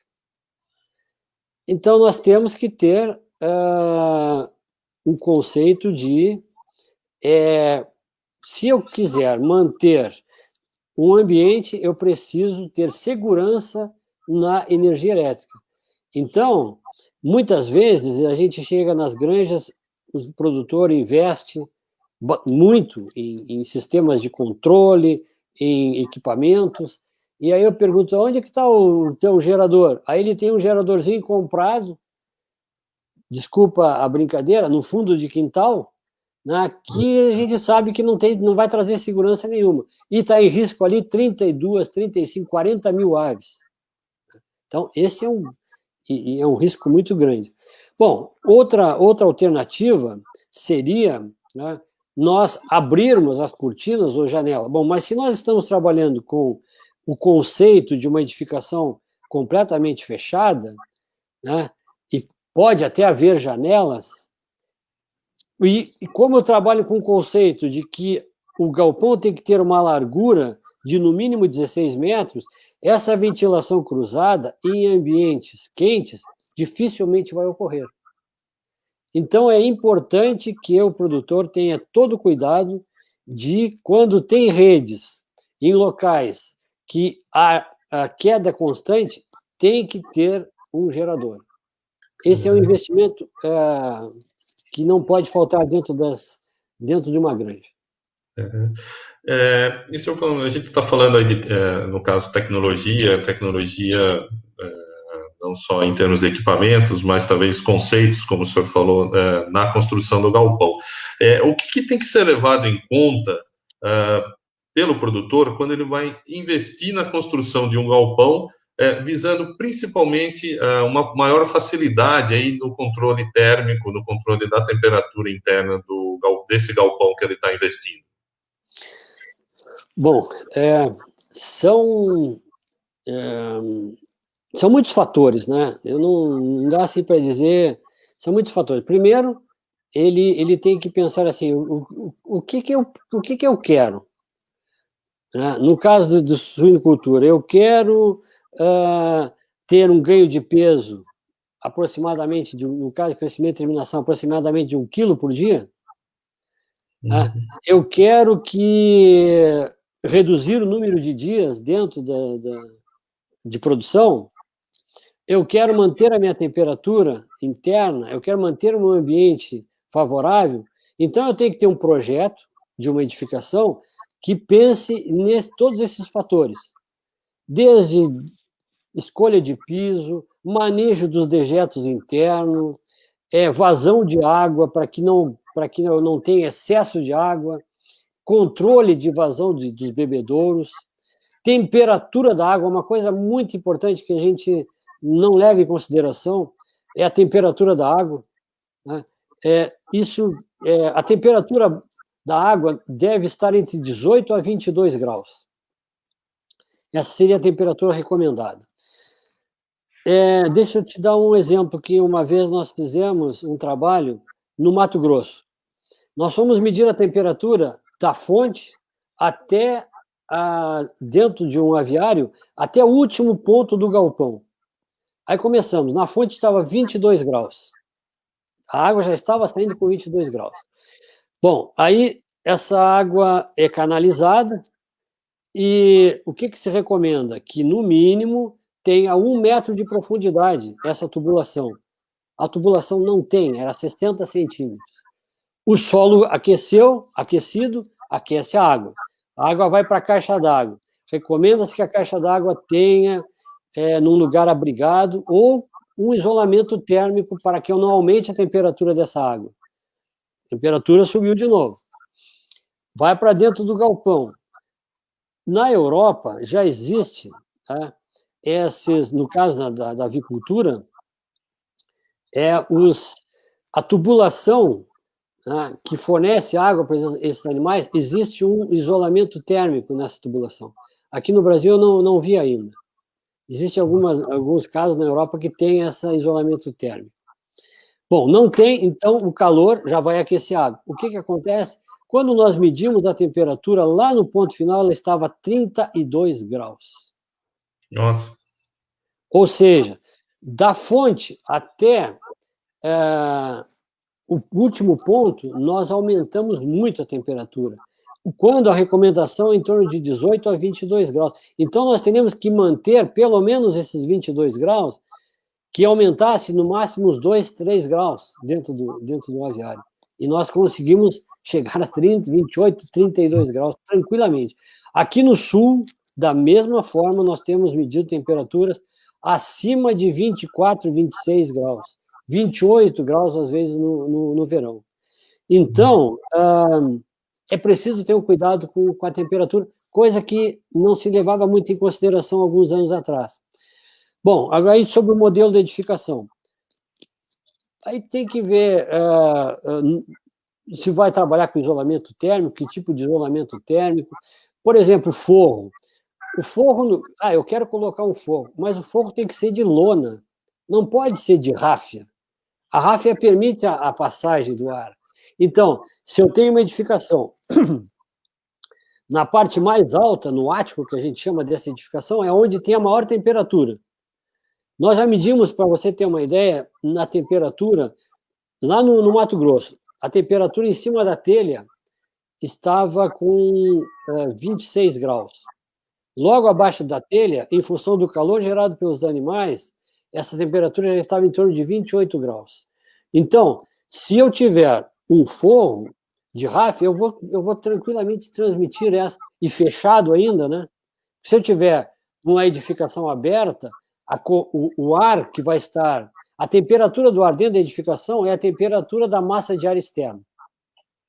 Então, nós temos que ter um conceito de se eu quiser manter um ambiente, eu preciso ter segurança na energia elétrica. Então, muitas vezes, a gente chega nas granjas, o produtor investe muito em sistemas de controle, em equipamentos, e aí eu pergunto, onde é que está o teu gerador? Aí ele tem um geradorzinho comprado, desculpa a brincadeira, no fundo de quintal, né, que a gente sabe que não vai trazer segurança nenhuma. E está em risco ali 32, 35, 40 mil aves. Então, esse é um risco muito grande. Bom, outra alternativa seria, né, nós abrirmos as cortinas ou janela. Bom, mas se nós estamos trabalhando com o conceito de uma edificação completamente fechada, né, e pode até haver janelas, e como eu trabalho com o conceito de que o galpão tem que ter uma largura de no mínimo 16 metros, essa ventilação cruzada em ambientes quentes dificilmente vai ocorrer. Então, é importante que o produtor tenha todo o cuidado de, quando tem redes em locais que há a queda constante, tem que ter um gerador. Esse é um investimento que não pode faltar dentro de uma granja. Isso a gente está falando aí no caso, tecnologia não só em termos de equipamentos, mas talvez conceitos, como o senhor falou, na construção do galpão. O que tem que ser levado em conta pelo produtor quando ele vai investir na construção de um galpão, visando principalmente uma maior facilidade aí no controle térmico, no controle da temperatura interna desse galpão que ele está investindo? Bom, são muitos fatores, né? Eu não dá assim para dizer, são muitos fatores. Primeiro, ele tem que pensar assim, o que eu quero? Né? No caso do suinocultura, eu quero ter um ganho de peso aproximadamente, no caso de crescimento e terminação, aproximadamente de 1 quilo por dia. Eu quero reduzir o número de dias dentro de produção. Eu quero manter a minha temperatura interna, eu quero manter o meu ambiente favorável. Então, eu tenho que ter um projeto de uma edificação que pense todos esses fatores, desde escolha de piso, manejo dos dejetos internos, vazão de água para que não tenha excesso de água, controle de vazão dos bebedouros, temperatura da água, uma coisa muito importante que a gente não leva em consideração é a temperatura da água. Né? A temperatura da água deve estar entre 18 a 22 graus. Essa seria a temperatura recomendada. Deixa eu te dar um exemplo que uma vez nós fizemos um trabalho no Mato Grosso. Nós fomos medir a temperatura da fonte até dentro de um aviário, até o último ponto do galpão. Aí começamos, na fonte estava 22 graus. A água já estava saindo com 22 graus. Bom, aí essa água é canalizada e o que se recomenda? Que, no mínimo, tenha 1 metro de profundidade essa tubulação. A tubulação não tem, era 60 centímetros. O solo aquecido, aquece a água. A água vai para a caixa d'água. Recomenda-se que a caixa d'água tenha num lugar abrigado ou um isolamento térmico para que eu não aumente a temperatura dessa água. A temperatura subiu de novo. Vai para dentro do galpão. Na Europa, já existe, tá, no caso da avicultura, a tubulação, né, que fornece água para esses animais, existe um isolamento térmico nessa tubulação. Aqui no Brasil eu não vi ainda. Existem alguns casos na Europa que tem esse isolamento térmico. Bom, não tem, então o calor já vai aquecer a água. O que acontece? Quando nós medimos a temperatura, lá no ponto final, ela estava 32 graus. Nossa. Ou seja, da fonte até o último ponto, nós aumentamos muito a temperatura. Quando a recomendação é em torno de 18 a 22 graus. Então, nós teremos que manter pelo menos esses 22 graus, que aumentasse no máximo uns 2, 3 graus dentro do aviário. E nós conseguimos chegar a 30, 28, 32 graus tranquilamente. Aqui no sul, da mesma forma, nós temos medido temperaturas acima de 24, 26 graus. 28 graus, às vezes, no verão. Então, é preciso ter um cuidado com a temperatura, coisa que não se levava muito em consideração alguns anos atrás. Bom, agora aí sobre o modelo de edificação. Aí tem que ver se vai trabalhar com isolamento térmico, que tipo de isolamento térmico. Por exemplo, forro. O forro, eu quero colocar um forro, mas o forro tem que ser de lona, não pode ser de ráfia. A ráfia permite a passagem do ar. Então, se eu tenho uma edificação na parte mais alta, no ático, que a gente chama dessa edificação, é onde tem a maior temperatura. Nós já medimos, para você ter uma ideia, na temperatura, lá no Mato Grosso, a temperatura em cima da telha estava com 26 graus. Logo abaixo da telha, em função do calor gerado pelos animais, essa temperatura já estava em torno de 28 graus. Então, se eu tiver um forro de ráfia, eu vou tranquilamente transmitir essa, e fechado ainda, né? Se eu tiver uma edificação aberta, o ar que vai estar... A temperatura do ar dentro da edificação é a temperatura da massa de ar externo.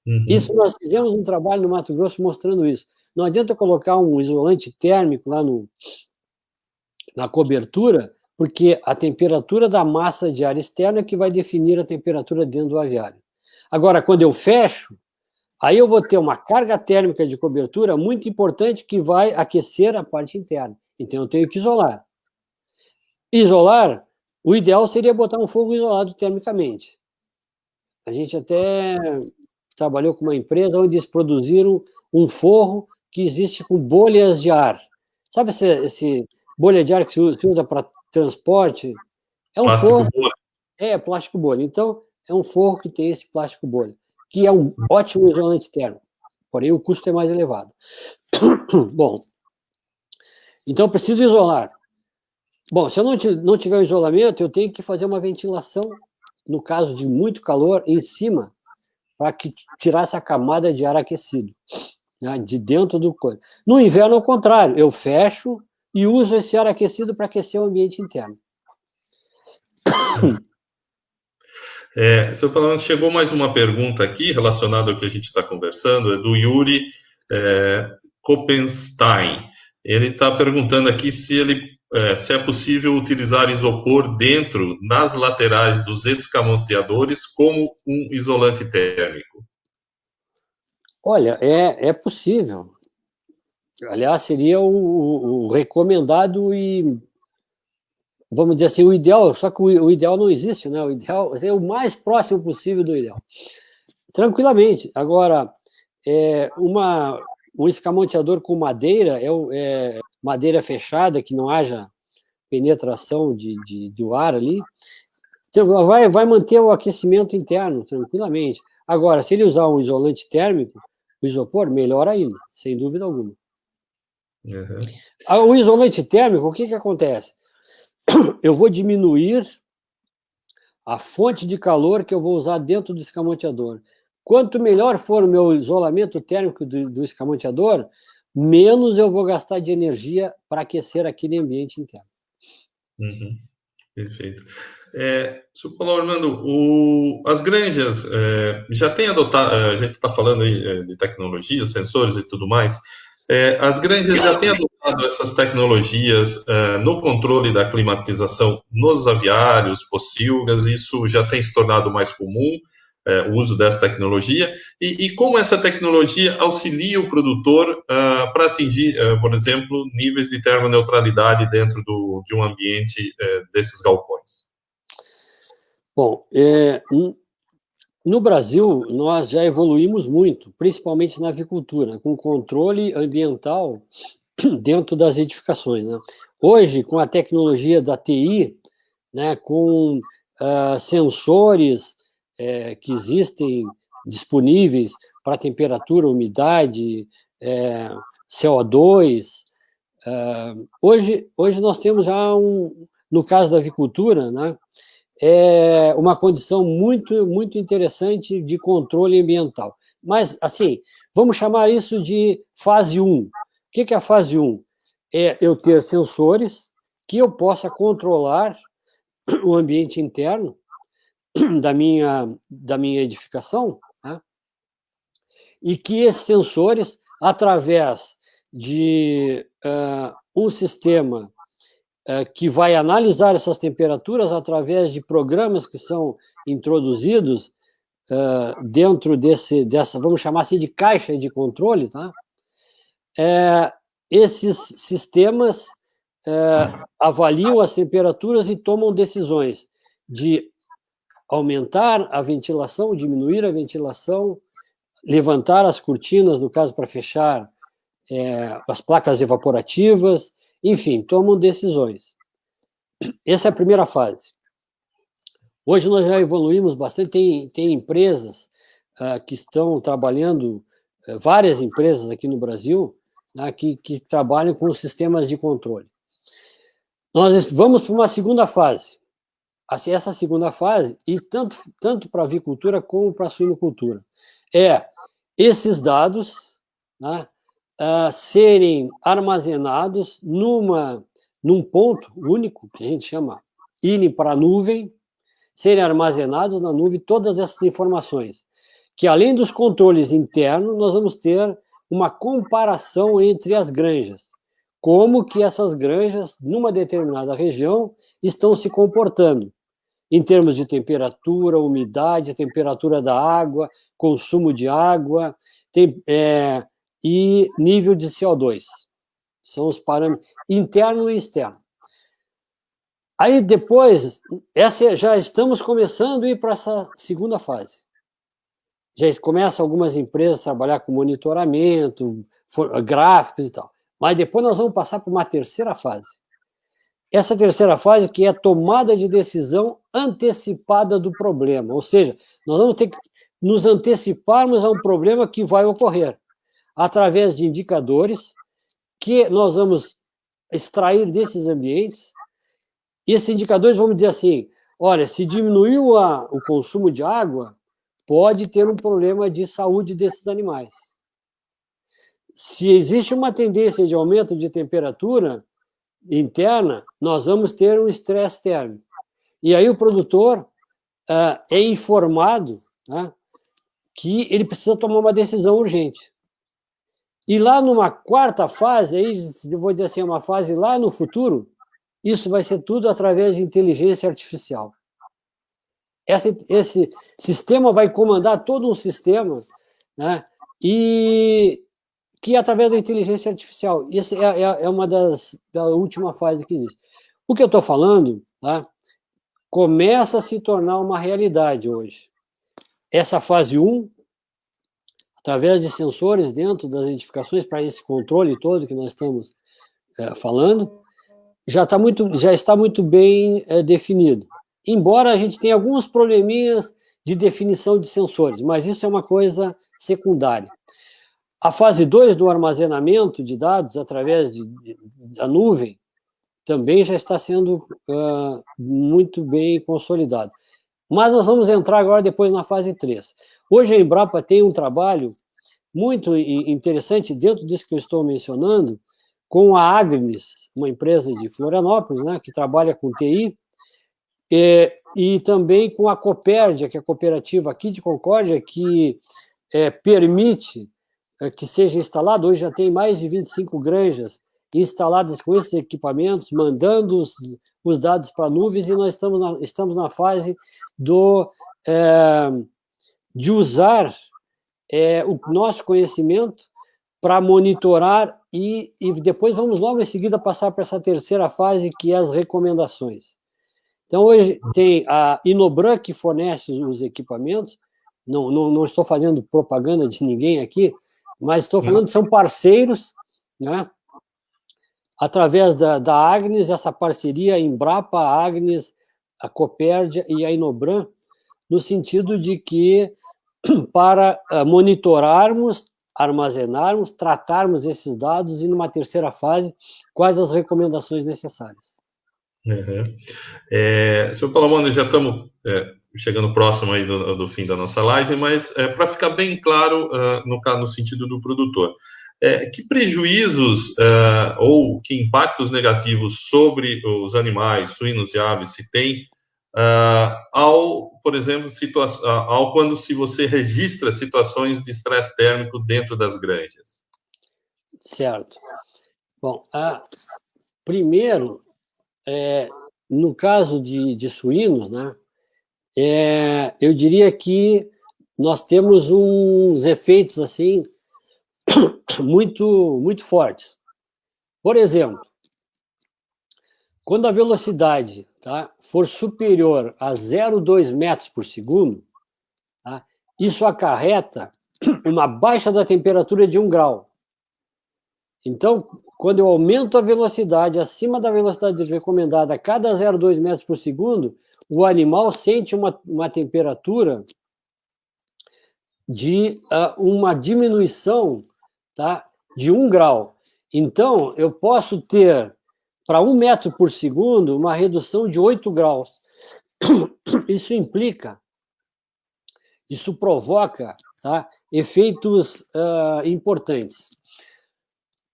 Uhum. Isso nós fizemos um trabalho no Mato Grosso mostrando isso. Não adianta colocar um isolante térmico lá na cobertura, porque a temperatura da massa de ar externo é que vai definir a temperatura dentro do aviário. Agora, quando eu fecho, aí eu vou ter uma carga térmica de cobertura muito importante que vai aquecer a parte interna. Então, eu tenho que isolar. Isolar, o ideal seria botar um forro isolado termicamente. A gente até trabalhou com uma empresa onde eles produziram um forro que existe com bolhas de ar. Sabe esse bolha de ar que se usa para transporte? É um plástico forro. Bolha. É, plástico bolha. Então, é um forro que tem esse plástico bolha, que é um ótimo isolante térmico. Porém, o custo é mais elevado. Bom, então eu preciso isolar. Bom, se eu não tiver o isolamento, eu tenho que fazer uma ventilação, no caso de muito calor, em cima, para tirar essa camada de ar aquecido, né, de dentro do coisa. No inverno, ao contrário, eu fecho e uso esse ar aquecido para aquecer o ambiente interno. Seu Parlamento, chegou mais uma pergunta aqui, relacionada ao que a gente está conversando, é do Yuri Kopenstein. Ele está perguntando aqui se é possível utilizar isopor dentro, nas laterais dos escamoteadores, como um isolante térmico. Olha, é possível. Aliás, seria o recomendado e, vamos dizer assim, o ideal, só que o ideal não existe, né? O ideal é o mais próximo possível do ideal. Tranquilamente. Agora, um escamoteador com madeira, madeira fechada, que não haja penetração do ar ali, então vai manter o aquecimento interno, tranquilamente. Agora, se ele usar um isolante térmico, o isopor, melhor ainda, sem dúvida alguma. Uhum. O isolante térmico, o que acontece? Eu vou diminuir a fonte de calor que eu vou usar dentro do escamoteador. Quanto melhor for o meu isolamento térmico do escamoteador, menos eu vou gastar de energia para aquecer aquele ambiente interno. Uhum. Perfeito. Sr. Paulo Armando, as granjas já têm adotado, a gente está falando aí de tecnologia, sensores e tudo mais, as granjas já têm adotado usado essas tecnologias no controle da climatização nos aviários, pocilgas? Isso já tem se tornado mais comum, o uso dessa tecnologia? E como essa tecnologia auxilia o produtor para atingir, por exemplo, níveis de termoneutralidade dentro de um ambiente desses galpões? Bom, no Brasil, nós já evoluímos muito, principalmente na avicultura, com controle ambiental dentro das edificações, né? Hoje, com a tecnologia da TI, né, com sensores que existem disponíveis para temperatura, umidade, CO2, hoje nós temos já no caso da avicultura, né, uma condição muito, muito interessante de controle ambiental. Mas, assim, vamos chamar isso de fase 1. O que é a fase 1? É eu ter sensores que eu possa controlar o ambiente interno da minha edificação, né? E que esses sensores, através de um sistema que vai analisar essas temperaturas através de programas que são introduzidos dentro dessa, vamos chamar assim, de caixa de controle, tá? Esses sistemas avaliam as temperaturas e tomam decisões de aumentar a ventilação, diminuir a ventilação, levantar as cortinas, no caso, para fechar as placas evaporativas, enfim, tomam decisões. Essa é a primeira fase. Hoje nós já evoluímos bastante, tem empresas que estão trabalhando, várias empresas aqui no Brasil, que trabalham com sistemas de controle. Nós vamos para uma segunda fase. Assim, essa segunda fase, e tanto para a avicultura como para a suinocultura, esses dados, né, serem armazenados num ponto único, que a gente chama irem para a nuvem, serem armazenados na nuvem todas essas informações, que além dos controles internos, nós vamos ter uma comparação entre as granjas, como que essas granjas, numa determinada região, estão se comportando, em termos de temperatura, umidade, temperatura da água, consumo de água, e nível de CO2. São os parâmetros interno e externo. Aí depois, já estamos começando a ir para essa segunda fase. Já começam algumas empresas a trabalhar com monitoramento, gráficos e tal. Mas depois nós vamos passar para uma terceira fase. Essa terceira fase que é a tomada de decisão antecipada do problema. Ou seja, nós vamos ter que nos anteciparmos a um problema que vai ocorrer, através de indicadores que nós vamos extrair desses ambientes. E esses indicadores, vamos dizer assim, olha, se diminuiu o consumo de água, pode ter um problema de saúde desses animais. Se existe uma tendência de aumento de temperatura interna, nós vamos ter um estresse térmico. E aí o produtor é informado, né, que ele precisa tomar uma decisão urgente. E lá numa quarta fase, aí, eu vou dizer assim, uma fase lá no futuro, isso vai ser tudo através de inteligência artificial. Esse sistema vai comandar todo um sistema, né, e que é através da inteligência artificial. Isso é uma da última fase que existe. O que eu estou falando, tá, começa a se tornar uma realidade hoje. Essa fase 1, através de sensores dentro das edificações, para esse controle todo que nós estamos falando, já está muito bem definido. Embora a gente tenha alguns probleminhas de definição de sensores, mas isso é uma coisa secundária. A fase 2 do armazenamento de dados através da nuvem também já está sendo muito bem consolidado. Mas nós vamos entrar agora depois na fase 3. Hoje a Embrapa tem um trabalho muito interessante dentro disso que eu estou mencionando, com a Agnes, uma empresa de Florianópolis, né, que trabalha com TI, e também com a Copérdia, que é a cooperativa aqui de Concórdia, que permite que seja instalado, hoje já tem mais de 25 granjas instaladas com esses equipamentos, mandando os dados para nuvens, e nós estamos na fase de usar o nosso conhecimento para monitorar e depois vamos logo em seguida passar para essa terceira fase, que é as recomendações. Então, hoje tem a Inobran que fornece os equipamentos, não estou fazendo propaganda de ninguém aqui, mas estou falando que são parceiros, né? Através da Agnes, essa parceria Embrapa, a Agnes, a Copérdia e a Inobran, no sentido de que para monitorarmos, armazenarmos, tratarmos esses dados e, numa terceira fase, quais as recomendações necessárias. Senhor Palomone, já estamos chegando próximo aí do fim da nossa live, mas para ficar bem claro, no sentido do produtor, que prejuízos ou que impactos negativos sobre os animais, suínos e aves se tem por exemplo, se você registra situações de estresse térmico dentro das granjas? Certo. Bom, primeiro, no caso de suínos, né, eu diria que nós temos uns efeitos assim muito, muito fortes. Por exemplo, quando a velocidade, tá, for superior a 0,2 metros por segundo, tá, isso acarreta uma baixa da temperatura de 1 grau. Então, quando eu aumento a velocidade acima da velocidade recomendada a cada 0,2 metros por segundo, o animal sente uma temperatura de uma diminuição, tá, de 1 grau. Então, eu posso ter, para 1 metro por segundo, uma redução de 8 graus. Isso provoca, tá, efeitos importantes.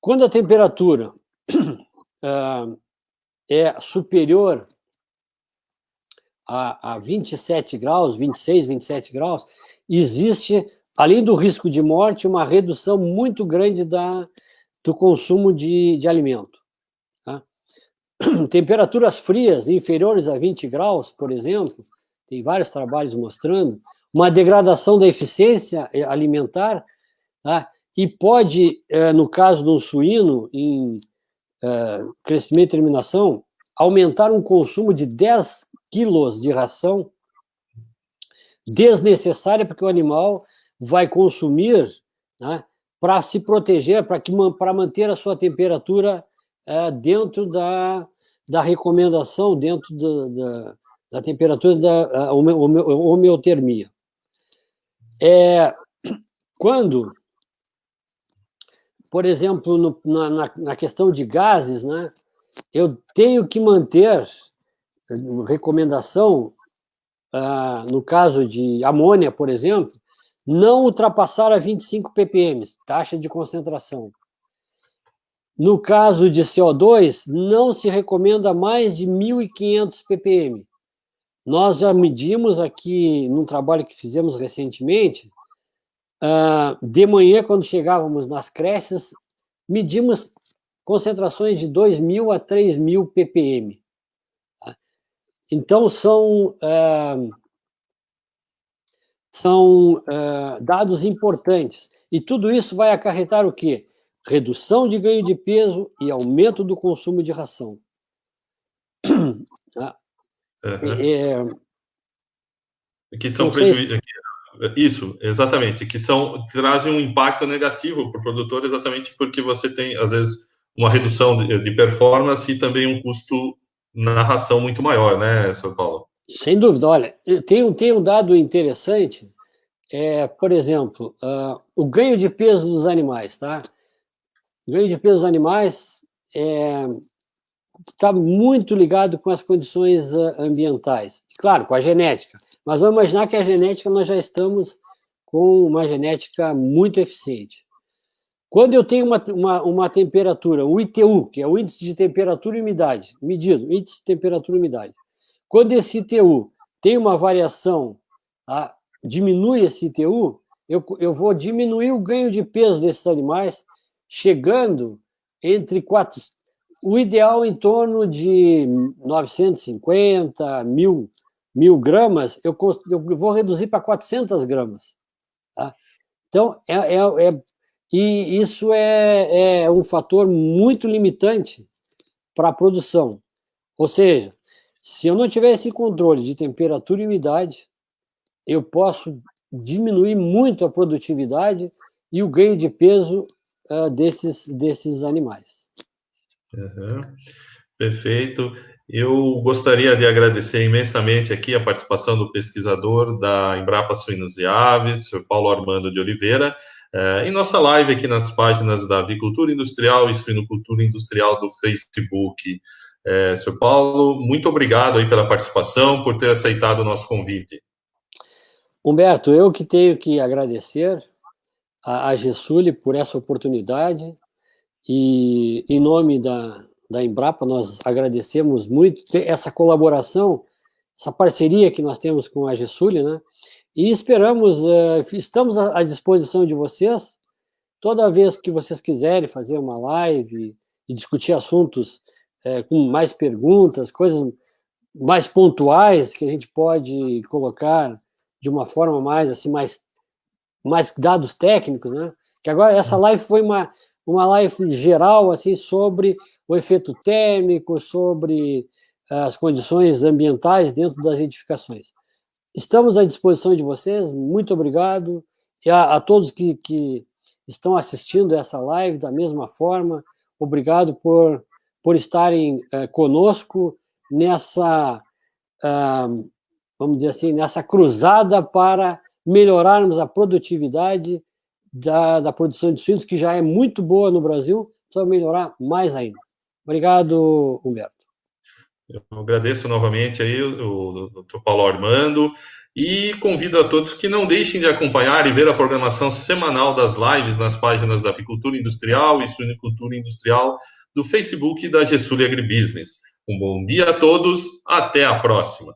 Quando a temperatura é superior a 27 graus, 26, 27 graus, existe, além do risco de morte, uma redução muito grande do consumo de alimento. Tá? Temperaturas frias inferiores a 20 graus, por exemplo, tem vários trabalhos mostrando, uma degradação da eficiência alimentar, tá? E pode, no caso de um suíno, em crescimento e terminação, aumentar um consumo de 10 quilos de ração desnecessária, porque o animal vai consumir, né, para se proteger, para manter a sua temperatura dentro da recomendação, dentro da temperatura da homeotermia. Quando, por exemplo, na questão de gases, né, eu tenho que manter recomendação, no caso de amônia, por exemplo, não ultrapassar a 25 ppm, taxa de concentração. No caso de CO2, não se recomenda mais de 1.500 ppm. Nós já medimos aqui, num trabalho que fizemos recentemente, de manhã, quando chegávamos nas creches, medimos concentrações de 2.000 a 3.000 ppm. Então, são dados importantes. E tudo isso vai acarretar o quê? Redução de ganho de peso e aumento do consumo de ração. Que são prejuízos. Isso, exatamente, que trazem um impacto negativo para o produtor, exatamente porque você tem, às vezes, uma redução de performance e também um custo na ração muito maior, né, Sr. Paulo? Sem dúvida. Olha, tem um dado interessante, por exemplo, o ganho de peso dos animais, tá? O ganho de peso dos animais está muito ligado com as condições ambientais. Claro, com a genética. Mas vamos imaginar que a genética, nós já estamos com uma genética muito eficiente. Quando eu tenho uma temperatura, o ITU, que é o índice de temperatura e umidade, medido, índice de temperatura e umidade. Quando esse ITU tem uma variação, tá, diminui esse ITU, eu vou diminuir o ganho de peso desses animais, chegando o ideal em torno de 950, 1.000 gramas, eu vou reduzir para 400 gramas. Tá? Então, e isso é um fator muito limitante para a produção. Ou seja, se eu não tiver esse controle de temperatura e umidade, eu posso diminuir muito a produtividade e o ganho de peso desses animais. Uhum. Perfeito. Eu gostaria de agradecer imensamente aqui a participação do pesquisador da Embrapa Suínos e Aves, Sr. Paulo Armando de Oliveira, em nossa live aqui nas páginas da Avicultura Industrial e Suinocultura Industrial do Facebook. Sr. Paulo, muito obrigado aí pela participação, por ter aceitado o nosso convite. Humberto, eu que tenho que agradecer a Gesuli por essa oportunidade e, em nome da Embrapa, nós agradecemos muito essa colaboração, essa parceria que nós temos com a Gesuli, né? E estamos à disposição de vocês, toda vez que vocês quiserem fazer uma live e discutir assuntos com mais perguntas, coisas mais pontuais que a gente pode colocar de uma forma mais assim, mais dados técnicos, né? Que agora essa live foi uma live geral assim sobre o efeito térmico, sobre as condições ambientais dentro das edificações. Estamos à disposição de vocês, muito obrigado, e a todos que estão assistindo essa live da mesma forma, obrigado por estarem conosco nessa, vamos dizer assim, nessa cruzada para melhorarmos a produtividade da produção de suínos, que já é muito boa no Brasil, precisa melhorar mais ainda. Obrigado, Humberto. Eu agradeço novamente aí o Dr. Paulo Armando e convido a todos que não deixem de acompanhar e ver a programação semanal das lives nas páginas da Avicultura Industrial e Suinocultura Industrial do Facebook e da Gesuli Agribusiness. Um bom dia a todos, até a próxima.